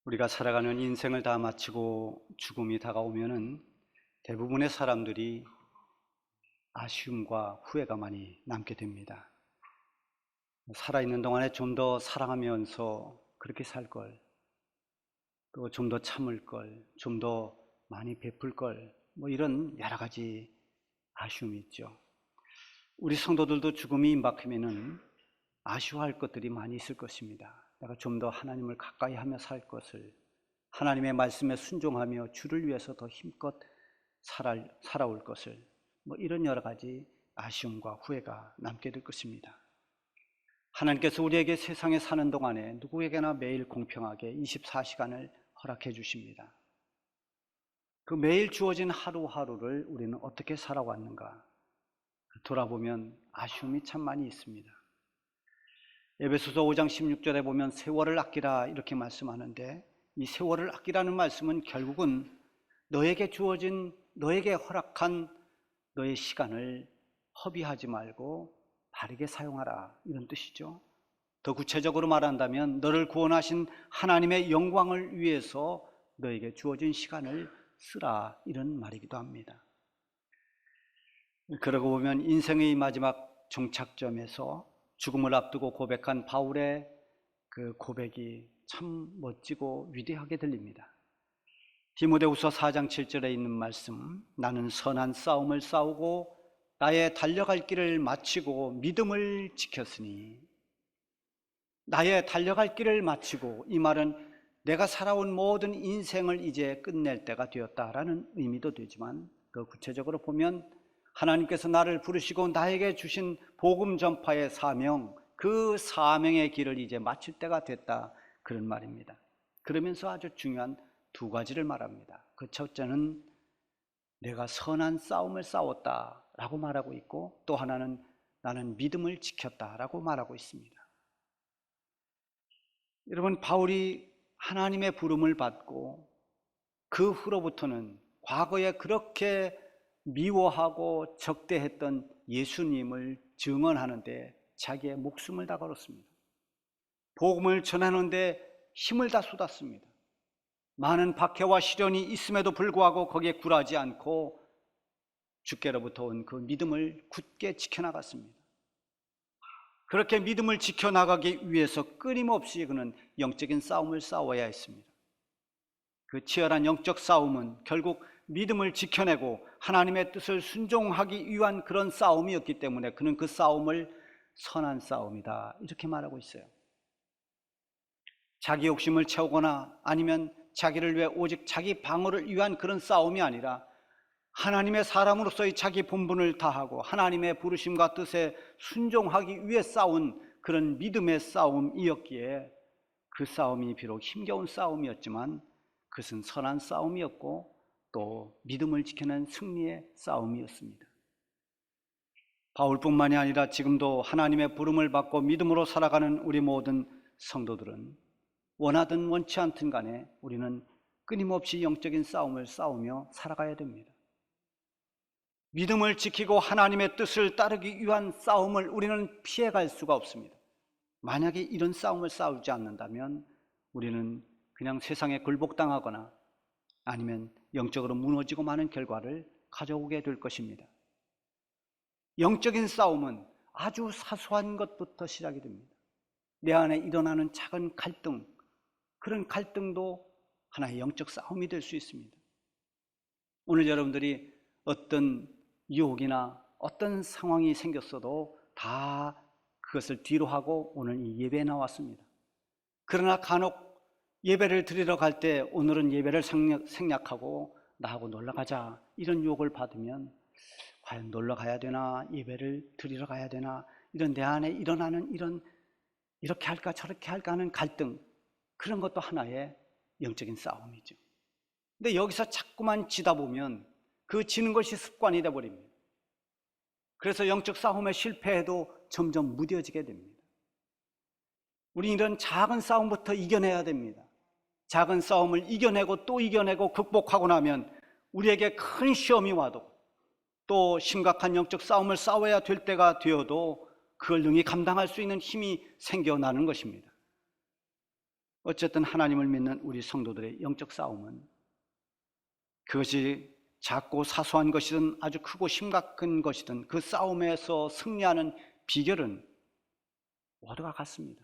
우리가 살아가는 인생을 다 마치고 죽음이 다가오면은 대부분의 사람들이 아쉬움과 후회가 많이 남게 됩니다. 살아있는 동안에 좀 더 사랑하면서 그렇게 살 걸, 또 좀 더 참을 걸, 좀 더 많이 베풀 걸, 이런 여러 가지 아쉬움이 있죠. 우리 성도들도 죽음이 임박하면은 아쉬워할 것들이 많이 있을 것입니다. 내가 좀 더 하나님을 가까이 하며 살 것을, 하나님의 말씀에 순종하며 주를 위해서 더 힘껏 살아올 것을, 이런 여러 가지 아쉬움과 후회가 남게 될 것입니다. 하나님께서 우리에게 세상에 사는 동안에 누구에게나 매일 공평하게 24시간을 허락해 주십니다. 그 매일 주어진 하루하루를 우리는 어떻게 살아왔는가 돌아보면 아쉬움이 참 많이 있습니다. 에베소서 5장 16절에 보면 세월을 아끼라 이렇게 말씀하는데, 이 세월을 아끼라는 말씀은 결국은 너에게 주어진, 너에게 허락한 너의 시간을 허비하지 말고 바르게 사용하라, 이런 뜻이죠. 더 구체적으로 말한다면 너를 구원하신 하나님의 영광을 위해서 너에게 주어진 시간을 쓰라, 이런 말이기도 합니다. 그러고 보면 인생의 마지막 종착점에서 죽음을 앞두고 고백한 바울의 그 고백이 참 멋지고 위대하게 들립니다. 디모데후서 4장 7절에 있는 말씀, 나는 선한 싸움을 싸우고 나의 달려갈 길을 마치고 믿음을 지켰으니, 나의 달려갈 길을 마치고, 이 말은 내가 살아온 모든 인생을 이제 끝낼 때가 되었다라는 의미도 되지만, 그 구체적으로 보면 하나님께서 나를 부르시고 나에게 주신 복음 전파의 사명, 그 사명의 길을 이제 마칠 때가 됐다, 그런 말입니다. 그러면서 아주 중요한 두 가지를 말합니다. 그 첫째는 내가 선한 싸움을 싸웠다라고 말하고 있고, 또 하나는 나는 믿음을 지켰다라고 말하고 있습니다. 여러분, 바울이 하나님의 부름을 받고 그 후로부터는 과거에 그렇게 미워하고 적대했던 예수님을 증언하는데 자기의 목숨을 다 걸었습니다. 복음을 전하는데 힘을 다 쏟았습니다. 많은 박해와 시련이 있음에도 불구하고 거기에 굴하지 않고 주께로부터 온 그 믿음을 굳게 지켜나갔습니다. 그렇게 믿음을 지켜나가기 위해서 끊임없이 그는 영적인 싸움을 싸워야 했습니다. 그 치열한 영적 싸움은 결국 믿음을 지켜내고 하나님의 뜻을 순종하기 위한 그런 싸움이었기 때문에 그는 그 싸움을 선한 싸움이다, 이렇게 말하고 있어요. 자기 욕심을 채우거나 아니면 자기를 위해 오직 자기 방어를 위한 그런 싸움이 아니라 하나님의 사람으로서의 자기 본분을 다하고 하나님의 부르심과 뜻에 순종하기 위해 싸운 그런 믿음의 싸움이었기에, 그 싸움이 비록 힘겨운 싸움이었지만 그것은 선한 싸움이었고 또 믿음을 지켜낸 승리의 싸움이었습니다. 바울뿐만이 아니라 지금도 하나님의 부름을 받고 믿음으로 살아가는 우리 모든 성도들은 원하든 원치 않든 간에 우리는 끊임없이 영적인 싸움을 싸우며 살아가야 됩니다. 믿음을 지키고 하나님의 뜻을 따르기 위한 싸움을 우리는 피해갈 수가 없습니다. 만약에 이런 싸움을 싸우지 않는다면 우리는 그냥 세상에 굴복당하거나 아니면 영적으로 무너지고 마는 결과를 가져오게 될 것입니다. 영적인 싸움은 아주 사소한 것부터 시작이 됩니다. 내 안에 일어나는 작은 갈등, 그런 갈등도 하나의 영적 싸움이 될 수 있습니다. 오늘 여러분들이 어떤 유혹이나 어떤 상황이 생겼어도 다 그것을 뒤로 하고 오늘 이 예배에 나왔습니다. 그러나 간혹 예배를 드리러 갈 때 오늘은 예배를 생략하고 나하고 놀러 가자, 이런 유혹을 받으면 과연 놀러 가야 되나, 예배를 드리러 가야 되나, 이런 내 안에 일어나는 이런 이렇게 할까 저렇게 할까 하는 갈등, 그런 것도 하나의 영적인 싸움이죠. 근데 여기서 자꾸만 지다 보면 그 지는 것이 습관이 되어버립니다. 그래서 영적 싸움에 실패해도 점점 무뎌지게 됩니다. 우리 이런 작은 싸움부터 이겨내야 됩니다. 작은 싸움을 이겨내고 또 이겨내고 극복하고 나면 우리에게 큰 시험이 와도 또 심각한 영적 싸움을 싸워야 될 때가 되어도 그걸 능히 감당할 수 있는 힘이 생겨나는 것입니다. 어쨌든 하나님을 믿는 우리 성도들의 영적 싸움은 그것이 작고 사소한 것이든 아주 크고 심각한 것이든 그 싸움에서 승리하는 비결은 모두가 같습니다.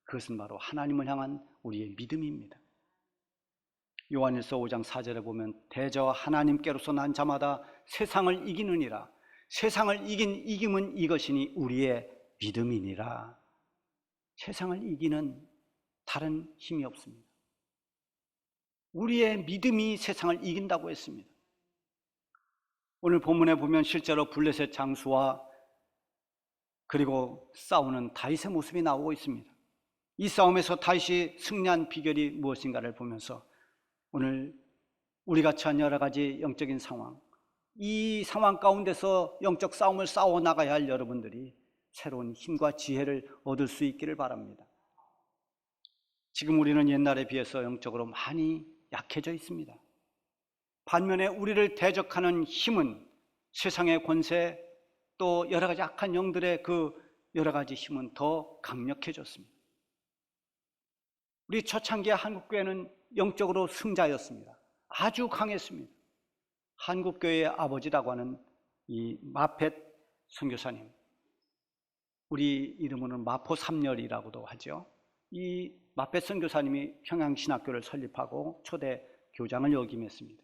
그것은 바로 하나님을 향한 우리의 믿음입니다. 요한일서 5장 4절에 보면 대저 하나님께로서 난 자마다 세상을 이기느니라. 세상을 이긴 이김은 이것이니 우리의 믿음이니라. 세상을 이기는 다른 힘이 없습니다. 우리의 믿음이 세상을 이긴다고 했습니다. 오늘 본문에 보면 실제로 블레셋 장수와 그리고 싸우는 다윗의 모습이 나오고 있습니다. 이 싸움에서 다윗이 승리한 비결이 무엇인가를 보면서 오늘 우리가 처한 여러 가지 영적인 상황, 이 상황 가운데서 영적 싸움을 싸워 나가야 할 여러분들이 새로운 힘과 지혜를 얻을 수 있기를 바랍니다. 지금 우리는 옛날에 비해서 영적으로 많이 약해져 있습니다. 반면에 우리를 대적하는 힘은 세상의 권세, 또 여러 가지 악한 영들의 그 여러 가지 힘은 더 강력해졌습니다. 우리 초창기의 한국교회는 영적으로 승자였습니다. 아주 강했습니다. 한국교회의 아버지라고 하는 이 마펫 선교사님, 우리 이름으로는 마포 삼열이라고도 하죠. 이 마펫 선교사님이 평양신학교를 설립하고 초대 교장을 역임했습니다.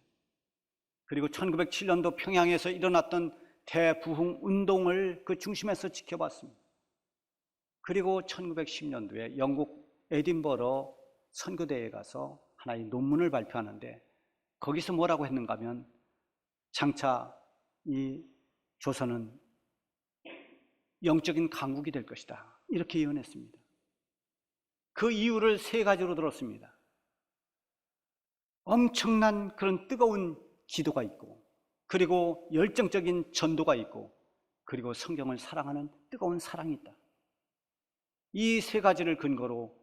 그리고 1907년도 평양에서 일어났던 대부흥 운동을 그 중심에서 지켜봤습니다. 그리고 1910년도에 영국 에딘버러 선교대회에 가서 하나의 논문을 발표하는데 거기서 뭐라고 했는가 하면 장차 이 조선은 영적인 강국이 될 것이다, 이렇게 예언했습니다. 그 이유를 세 가지로 들었습니다. 엄청난 그런 뜨거운 기도가 있고, 그리고 열정적인 전도가 있고, 그리고 성경을 사랑하는 뜨거운 사랑이 있다. 이 세 가지를 근거로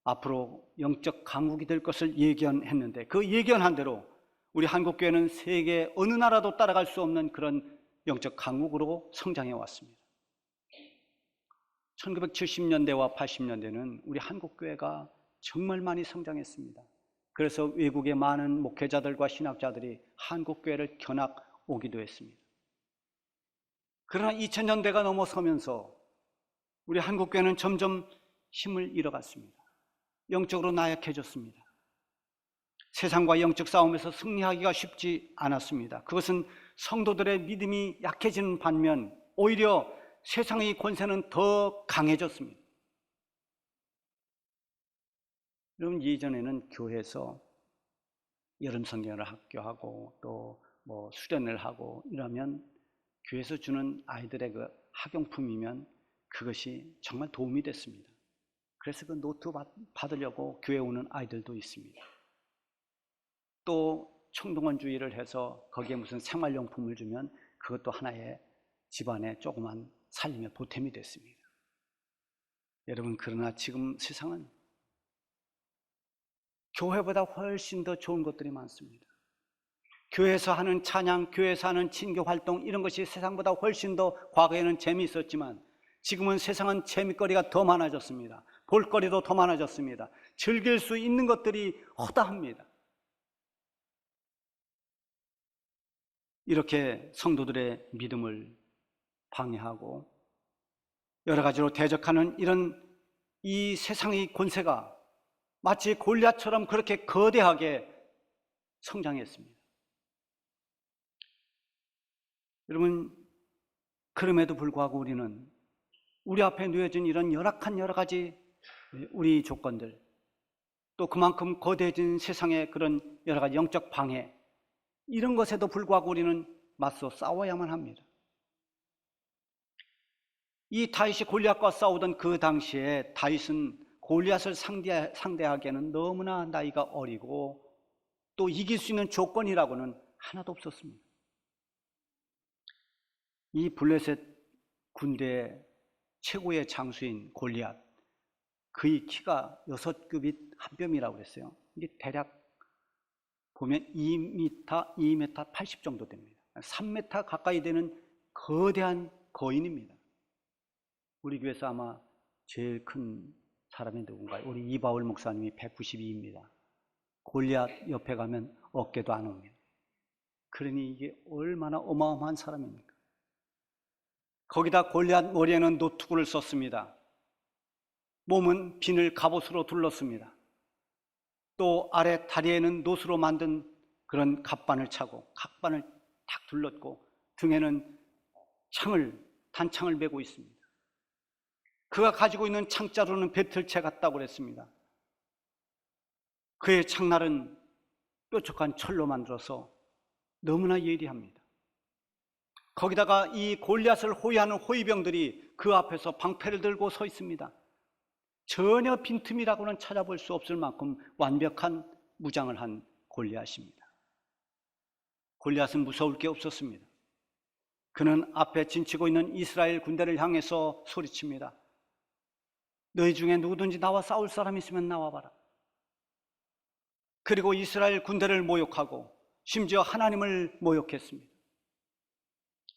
앞으로 영적 강국이 될 것을 예견했는데 그 예견한 대로 우리 한국교회는 세계 어느 나라도 따라갈 수 없는 그런 영적 강국으로 성장해 왔습니다. 1970년대와 80년대는 우리 한국교회가 정말 많이 성장했습니다. 그래서 외국의 많은 목회자들과 신학자들이 한국교회를 견학 오기도 했습니다. 그러나 2000년대가 넘어서면서 우리 한국교회는 점점 힘을 잃어갔습니다. 영적으로 나약해졌습니다. 세상과 영적 싸움에서 승리하기가 쉽지 않았습니다. 그것은 성도들의 믿음이 약해지는 반면 오히려 세상의 권세는 더 강해졌습니다. 여러분, 예전에는 교회에서 여름 성경을 학교하고 또 뭐 수련을 하고 이러면 교회에서 주는 아이들의 그 학용품이면 그것이 정말 도움이 됐습니다. 그래서 그 노트 받으려고 교회 오는 아이들도 있습니다. 또 총동원주의를 해서 거기에 무슨 생활용품을 주면 그것도 하나의 집안의 조그만 살림의 보탬이 됐습니다. 여러분, 그러나 지금 세상은 교회보다 훨씬 더 좋은 것들이 많습니다. 교회에서 하는 찬양, 교회에서 하는 친교 활동, 이런 것이 세상보다 훨씬 더 과거에는 재미있었지만 지금은 세상은 재미거리가 더 많아졌습니다. 볼거리도 더 많아졌습니다. 즐길 수 있는 것들이 허다합니다. 이렇게 성도들의 믿음을 방해하고 여러 가지로 대적하는 이런 이 세상의 권세가 마치 골리앗처럼 그렇게 거대하게 성장했습니다. 여러분, 그럼에도 불구하고 우리는 우리 앞에 놓여진 이런 열악한 여러 가지 우리 조건들, 또 그만큼 거대해진 세상의 그런 여러 가지 영적 방해, 이런 것에도 불구하고 우리는 맞서 싸워야만 합니다. 이 다윗이 골리앗과 싸우던 그 당시에 다윗은 골리앗을 상대하기에는 너무나 나이가 어리고 또 이길 수 있는 조건이라고는 하나도 없었습니다. 이 블레셋 군대의 최고의 장수인 골리앗, 그의 키가 6규빗 한 뼘이라고 그랬어요. 이게 대략 보면 2m 80 정도 됩니다. 3m 가까이 되는 거대한 거인입니다. 우리 교회에서 아마 제일 큰 사람이 누군가요? 우리 이바울 목사님이 192입니다. 골리앗 옆에 가면 어깨도 안 옵니다. 그러니 이게 얼마나 어마어마한 사람입니까? 거기다 골리앗 머리에는 노투구를 썼습니다. 몸은 비늘 갑옷으로 둘렀습니다. 또 아래 다리에는 노수로 만든 그런 갑반을 차고 각반을 탁 둘렀고 등에는 단창을 메고 있습니다. 그가 가지고 있는 창자루는 배틀채 같다고 그랬습니다. 그의 창날은 뾰족한 철로 만들어서 너무나 예리합니다. 거기다가 이 골리앗을 호위하는 호위병들이 그 앞에서 방패를 들고 서 있습니다. 전혀 빈틈이라고는 찾아볼 수 없을 만큼 완벽한 무장을 한 골리앗입니다. 골리앗은 무서울 게 없었습니다. 그는 앞에 진치고 있는 이스라엘 군대를 향해서 소리칩니다. 너희 중에 누구든지 나와 싸울 사람 있으면 나와봐라. 그리고 이스라엘 군대를 모욕하고 심지어 하나님을 모욕했습니다.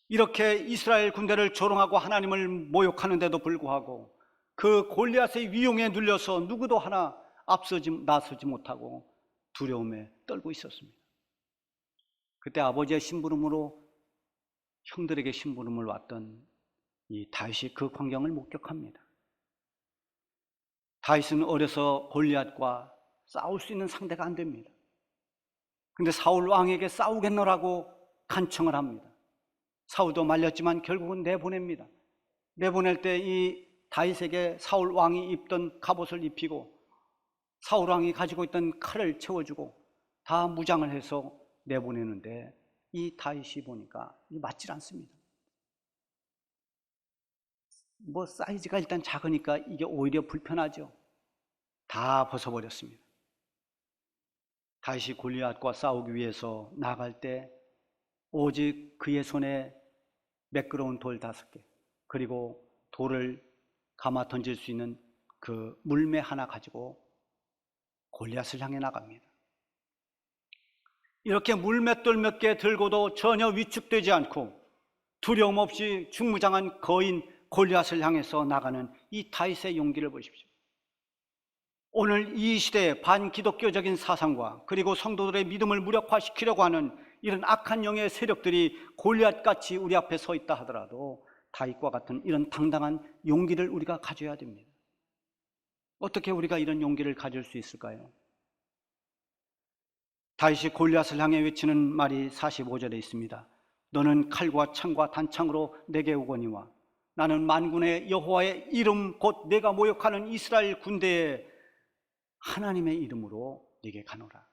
이렇게 이스라엘 군대를 조롱하고 하나님을 모욕하는데도 불구하고 그 골리앗의 위용에 눌려서 누구도 하나 나서지 못하고 두려움에 떨고 있었습니다. 그때 아버지의 심부름으로 형들에게 심부름을 왔던 이 다윗이 그 광경을 목격합니다. 다윗은 어려서 골리앗과 싸울 수 있는 상대가 안 됩니다. 근데 사울 왕에게 싸우겠노라고 간청을 합니다. 사울도 말렸지만 결국은 내보냅니다. 내보낼 때 이 다윗에게 사울 왕이 입던 갑옷을 입히고 사울 왕이 가지고 있던 칼을 채워주고 다 무장을 해서 내보내는데 이 다윗이 보니까 맞질 않습니다. 사이즈가 일단 작으니까 이게 오히려 불편하죠. 다 벗어버렸습니다. 다윗이 골리앗과 싸우기 위해서 나갈 때 오직 그의 손에 매끄러운 돌 5개 그리고 돌을 감아 던질 수 있는 그 물매 하나 가지고 골리앗을 향해 나갑니다. 이렇게 물맷돌 몇 개 들고도 전혀 위축되지 않고 두려움 없이 중무장한 거인 골리앗을 향해서 나가는 이 다윗의 용기를 보십시오. 오늘 이 시대의 반기독교적인 사상과 그리고 성도들의 믿음을 무력화시키려고 하는 이런 악한 영의 세력들이 골리앗같이 우리 앞에 서 있다 하더라도 다윗과 같은 이런 당당한 용기를 우리가 가져야 됩니다. 어떻게 우리가 이런 용기를 가질 수 있을까요? 다윗이 골리앗을 향해 외치는 말이 45절에 있습니다. 너는 칼과 창과 단창으로 내게 오거니와 나는 만군의 여호와의 이름 곧 내가 모욕하는 이스라엘 군대의 하나님의 이름으로 네게 가노라.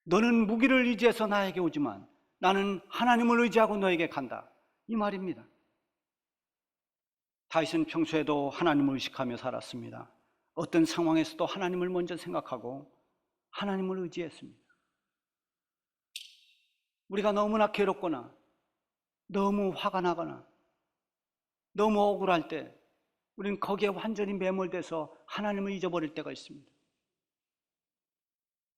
너는 무기를 의지해서 나에게 오지만 나는 하나님을 의지하고 너에게 간다. 이 말입니다. 다윗은 평소에도 하나님을 의식하며 살았습니다. 어떤 상황에서도 하나님을 먼저 생각하고 하나님을 의지했습니다. 우리가 너무나 괴롭거나 너무 화가 나거나 너무 억울할 때 우리는 거기에 완전히 매몰돼서 하나님을 잊어버릴 때가 있습니다.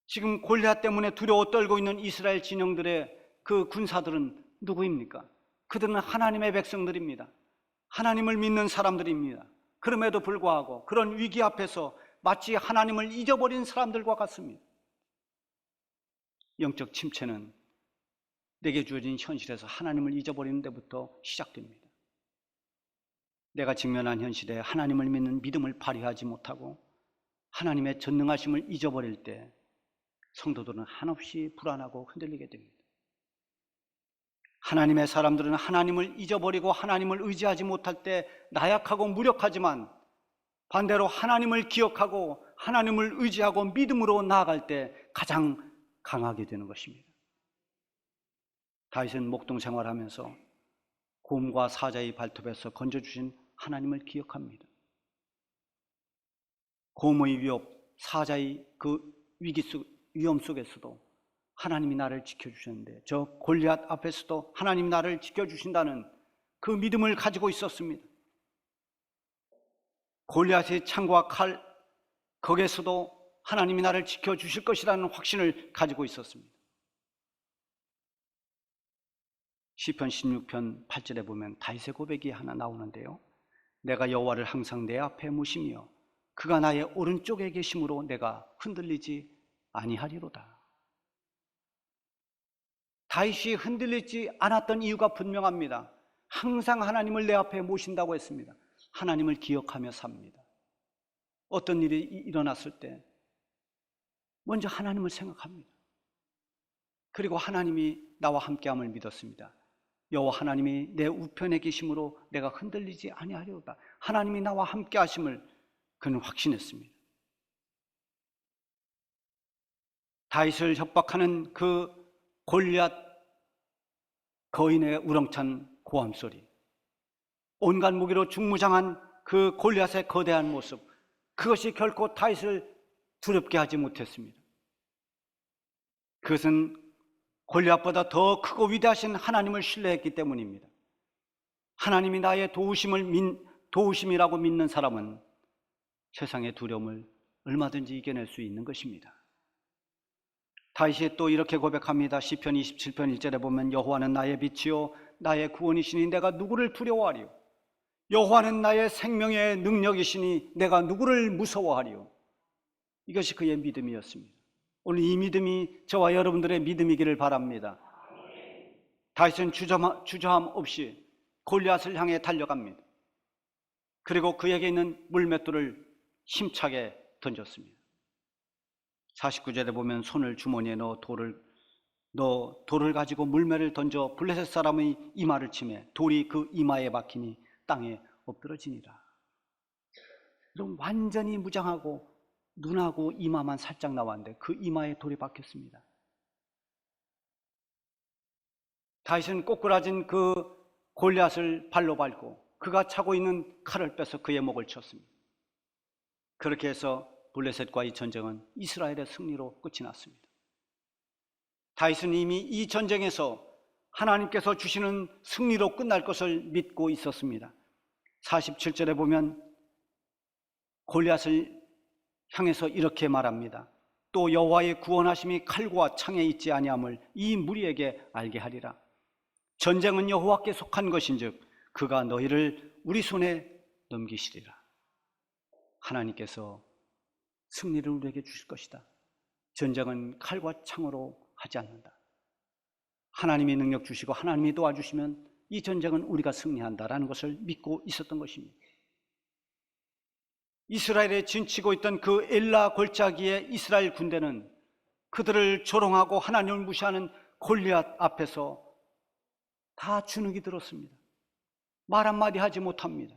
지금 골리앗 때문에 두려워 떨고 있는 이스라엘 진영들의 그 군사들은 누구입니까? 그들은 하나님의 백성들입니다. 하나님을 믿는 사람들입니다. 그럼에도 불구하고 그런 위기 앞에서 마치 하나님을 잊어버린 사람들과 같습니다. 영적 침체는 내게 주어진 현실에서 하나님을 잊어버리는 데부터 시작됩니다. 내가 직면한 현실에 하나님을 믿는 믿음을 발휘하지 못하고 하나님의 전능하심을 잊어버릴 때 성도들은 한없이 불안하고 흔들리게 됩니다. 하나님의 사람들은 하나님을 잊어버리고 하나님을 의지하지 못할 때 나약하고 무력하지만 반대로 하나님을 기억하고 하나님을 의지하고 믿음으로 나아갈 때 가장 강하게 되는 것입니다. 다윗은 목동 생활하면서 곰과 사자의 발톱에서 건져주신 하나님을 기억합니다. 곰의 위협, 사자의 그 위험 속에서도 하나님이 나를 지켜주셨는데 저 골리앗 앞에서도 하나님 나를 지켜주신다는 그 믿음을 가지고 있었습니다. 골리앗의 창과 칼, 거기에서도 하나님이 나를 지켜주실 것이라는 확신을 가지고 있었습니다. 시편 16편 8절에 보면 다윗의 고백이 하나 나오는데요. 내가 여호와를 항상 내 앞에 모시며 그가 나의 오른쪽에 계심으로 내가 흔들리지 아니하리로다. 다윗이 흔들리지 않았던 이유가 분명합니다. 항상 하나님을 내 앞에 모신다고 했습니다. 하나님을 기억하며 삽니다. 어떤 일이 일어났을 때 먼저 하나님을 생각합니다. 그리고 하나님이 나와 함께함을 믿었습니다. 여호와 하나님이 내 우편에 계심으로 내가 흔들리지 아니하리로다. 하나님이 나와 함께 하심을 그는 확신했습니다. 다윗을 협박하는 그 골리앗 거인의 우렁찬 고함소리, 온갖 무기로 중무장한 그 골리앗의 거대한 모습, 그것이 결코 다윗을 두렵게 하지 못했습니다. 그것은 골리앗보다 더 크고 위대하신 하나님을 신뢰했기 때문입니다. 하나님이 나의 도우심이라고 믿는 사람은 세상의 두려움을 얼마든지 이겨낼 수 있는 것입니다. 다윗이 또 이렇게 고백합니다. 시편 27편 1절에 보면 여호와는 나의 빛이요 나의 구원이시니 내가 누구를 두려워하리요. 여호와는 나의 생명의 능력이시니 내가 누구를 무서워하리요. 이것이 그의 믿음이었습니다. 오늘 이 믿음이 저와 여러분들의 믿음이기를 바랍니다. 다윗은 주저함 없이 골리앗을 향해 달려갑니다. 그리고 그에게 있는 물맷돌을 힘차게 던졌습니다. 49절에 보면 손을 주머니에 넣어 돌을 가지고 물매를 던져 블레셋 사람의 이마를 치매 돌이 그 이마에 박히니 땅에 엎드러지니라. 그럼 완전히 무장하고 눈하고 이마만 살짝 나왔는데 그 이마에 돌이 박혔습니다. 다윗은 꼬꾸라진 그 골리앗을 발로 밟고 그가 차고 있는 칼을 빼서 그의 목을 쳤습니다. 그렇게 해서 블레셋과의 전쟁은 이스라엘의 승리로 끝이 났습니다. 다윗은 이미 이 전쟁에서 하나님께서 주시는 승리로 끝날 것을 믿고 있었습니다. 47절에 보면 골리앗을 향해서 이렇게 말합니다. 또 여호와의 구원하심이 칼과 창에 있지 아니함을 이 무리에게 알게 하리라. 전쟁은 여호와께 속한 것인즉 그가 너희를 우리 손에 넘기시리라. 하나님께서 승리를 우리에게 주실 것이다. 전쟁은 칼과 창으로 하지 않는다. 하나님이 능력 주시고 하나님이 도와주시면 이 전쟁은 우리가 승리한다라는 것을 믿고 있었던 것입니다. 이스라엘에 진치고 있던 그 엘라 골짜기의 이스라엘 군대는 그들을 조롱하고 하나님을 무시하는 골리앗 앞에서 다 주눅이 들었습니다. 말 한마디 하지 못합니다.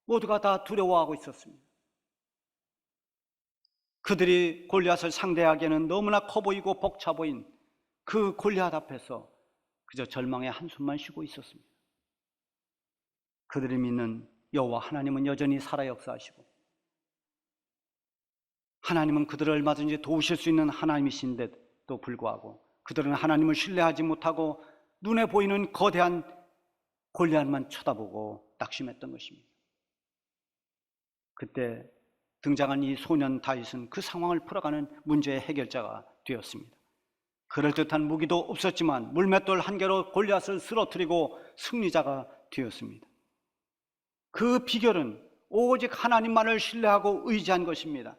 모두가 다 두려워하고 있었습니다. 그들이 골리앗을 상대하기에는 너무나 커 보이고 벅차 보인 그 골리앗 앞에서 그저 절망의 한숨만 쉬고 있었습니다. 그들이 믿는 여호와 하나님은 여전히 살아 역사하시고 하나님은 그들을 얼마든지 도우실 수 있는 하나님이신데도 불구하고 그들은 하나님을 신뢰하지 못하고 눈에 보이는 거대한 골리앗만 쳐다보고 낙심했던 것입니다. 그때 등장한 이 소년 다윗은 그 상황을 풀어가는 문제의 해결자가 되었습니다. 그럴듯한 무기도 없었지만 물맷돌 한 개로 골리앗을 쓰러뜨리고 승리자가 되었습니다. 그 비결은 오직 하나님만을 신뢰하고 의지한 것입니다.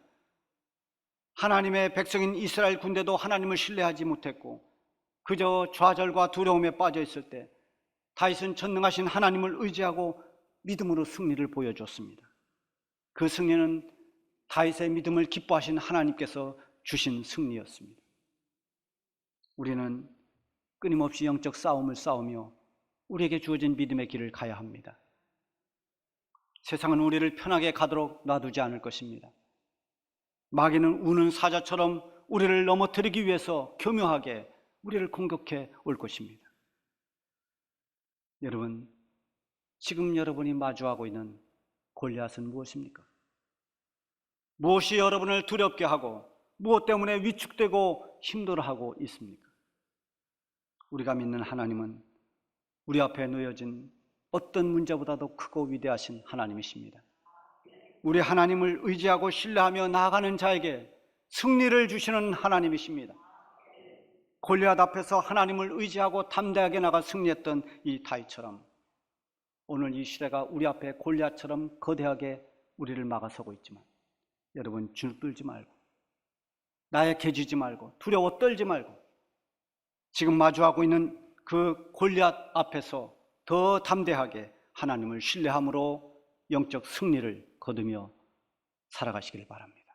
하나님의 백성인 이스라엘 군대도 하나님을 신뢰하지 못했고 그저 좌절과 두려움에 빠져 있을 때 다윗은 전능하신 하나님을 의지하고 믿음으로 승리를 보여줬습니다. 그 승리는 다윗의 믿음을 기뻐하신 하나님께서 주신 승리였습니다. 우리는 끊임없이 영적 싸움을 싸우며 우리에게 주어진 믿음의 길을 가야 합니다. 세상은 우리를 편하게 가도록 놔두지 않을 것입니다. 마귀는 우는 사자처럼 우리를 넘어뜨리기 위해서 교묘하게 우리를 공격해 올 것입니다. 여러분, 지금 여러분이 마주하고 있는 골리앗은 무엇입니까? 무엇이 여러분을 두렵게 하고 무엇 때문에 위축되고 힘들어하고 있습니까? 우리가 믿는 하나님은 우리 앞에 놓여진 어떤 문제보다도 크고 위대하신 하나님이십니다. 우리 하나님을 의지하고 신뢰하며 나아가는 자에게 승리를 주시는 하나님이십니다. 골리앗 앞에서 하나님을 의지하고 담대하게 나가 승리했던 이 다윗처럼 오늘 이 시대가 우리 앞에 골리앗처럼 거대하게 우리를 막아서고 있지만 여러분 주눅들지 말고 나약해지지 말고 두려워 떨지 말고 지금 마주하고 있는 그 골리앗 앞에서 더 담대하게 하나님을 신뢰함으로 영적 승리를 거두며 살아가시길 바랍니다.